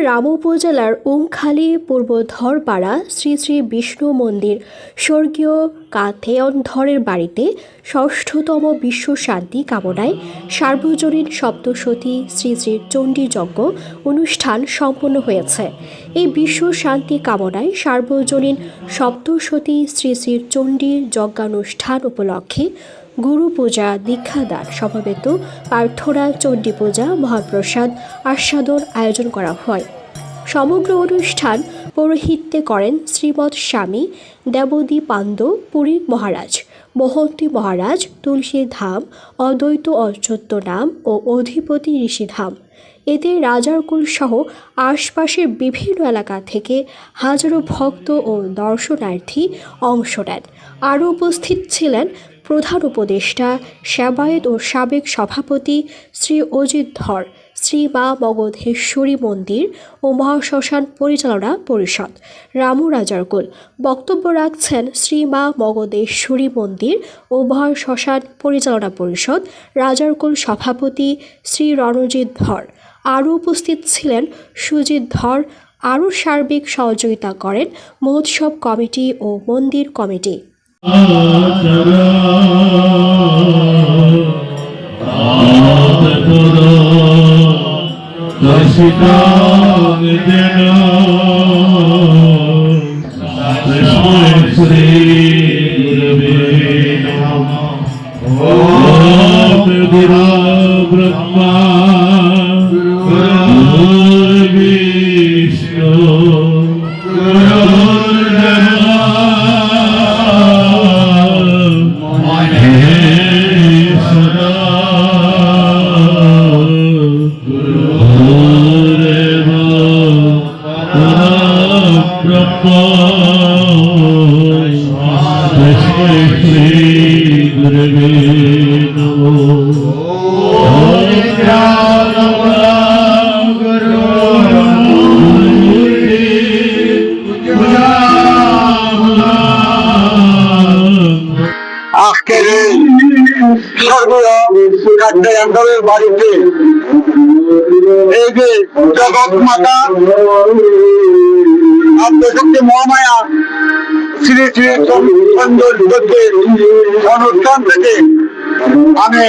রামু উপজেলার উমখালি পূর্ব ধরপাড়া শ্রী শ্রী বিষ্ণু মন্দির স্বর্গীয় কাথেয়নধরের বাড়িতে ষষ্ঠতম বিশ্ব শান্তি কামনায় সার্বজনীন সপ্তশতী শ্রী শ্রী চণ্ডী যজ্ঞ অনুষ্ঠান সম্পন্ন হয়েছে। এই বিশ্ব শান্তি কামনায় সার্বজনীন সপ্তশতী শ্রী শ্রী চণ্ডী যজ্ঞানুষ্ঠান উপলক্ষে গুরু পূজা, দীক্ষাদান সমবেত প্রার্থনা, চণ্ডী পূজা, মহাপ্রসাদ আস্বাদন আয়োজন করা হয়। সমগ্র অনুষ্ঠান পৌরোহিত্যে করেন শ্রীমৎ স্বামী দেবদীপান্দ পুরী মহারাজ, মহন্তী মহারাজ, তুলসী ধাম, অদ্বৈত অচ্যুত নাম ও অধিপতি ঋষিধাম। এতে রাজারকুল সহ আশপাশের বিভিন্ন এলাকা থেকে হাজারো ভক্ত ও দর্শনার্থী অংশ নেন। আরও উপস্থিত ছিলেন প্রধান উপদেষ্টা, সেবায়েত ও সাবেক সভাপতি শ্রী অজিত ধর, শ্রী মা মগধেশ্বরী মন্দির ও মহাশ্মশান পরিচালনা পরিষদ, রামু রাজারকুল। বক্তব্য রাখছেন শ্রী মা মগধেশ্বরী মন্দির ও মহাশ্মশান পরিচালনা পরিষদ রাজারকুল সভাপতি শ্রী রণজিৎ ধর। আরও উপস্থিত ছিলেন সুজিত ধর। আরও সার্বিক সহযোগিতা করেন মহোৎসব কমিটি ও মন্দির কমিটি। আজকের সর্বদলের বাড়িতে এই যে জগৎ মাতা আত্মশক্তি মহামায়া শ্রী শ্রী চন্দ্রের অনুষ্ঠান থেকে আমি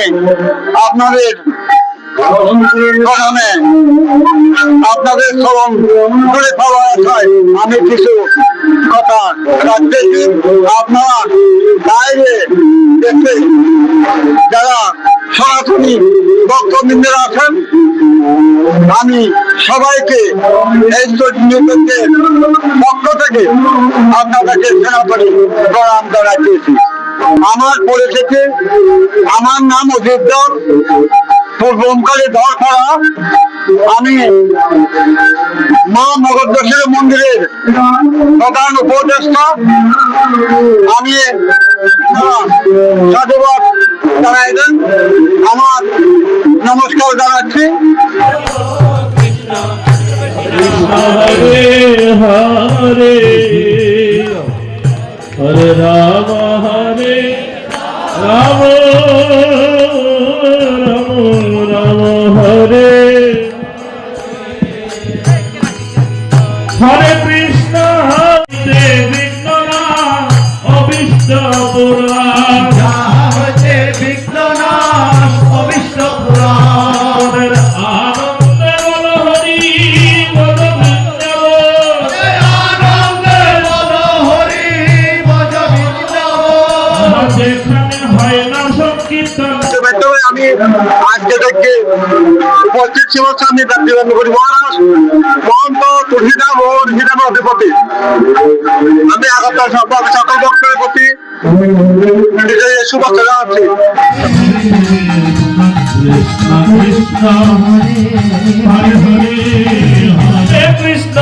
আপনাদের প্রথমে আপনাদের স্মরণ করে পাওয়া হয়। আমি কিছু কথা রাখতেছি। আপনারা বাইরে দেখে যারা সরাসরি ভক্তবৃন্দরা আছেন, আমি সবাইকে এই যজ্ঞের পক্ষ থেকে আপনাদেরকে সেনাপতি প্রণাম জানাচ্ছি। আমার পরিচিতি, আমার নাম অজিত ধর, পূর্ব ওমখালি ধরপাড়া। আমি মা মগধেশ্বরী মন্দিরের প্রধান উপদেষ্টা। আমি সাধুবাদ জানাই দেন, আমার নমস্কার জানাচ্ছি। হরে হরে হরে রাম হরে রাম রাম রাম হরে হরে কৃষ্ণ হরে বিঘ্ননাশ অবিষ্ট পুরাণ হরে বিঘ্ননাশ অবিষ্ট পুরাণ আনন্দে বল হরি বল আনন্দে বল হরি বল যেখানে হয় না সংকীর্তন। আমি আজকে থেকে উপস্থিত ছিল স্বামী দেবদীপান্দ পুরী মহারাজ, মহন্ত তুলসীধাম ও ঋষিধাম অধিপতি। আমি আগত সকল ভক্তের প্রতি শুভেচ্ছা জানাচ্ছি। কৃষ্ণ হরে হরে হরে কৃষ্ণ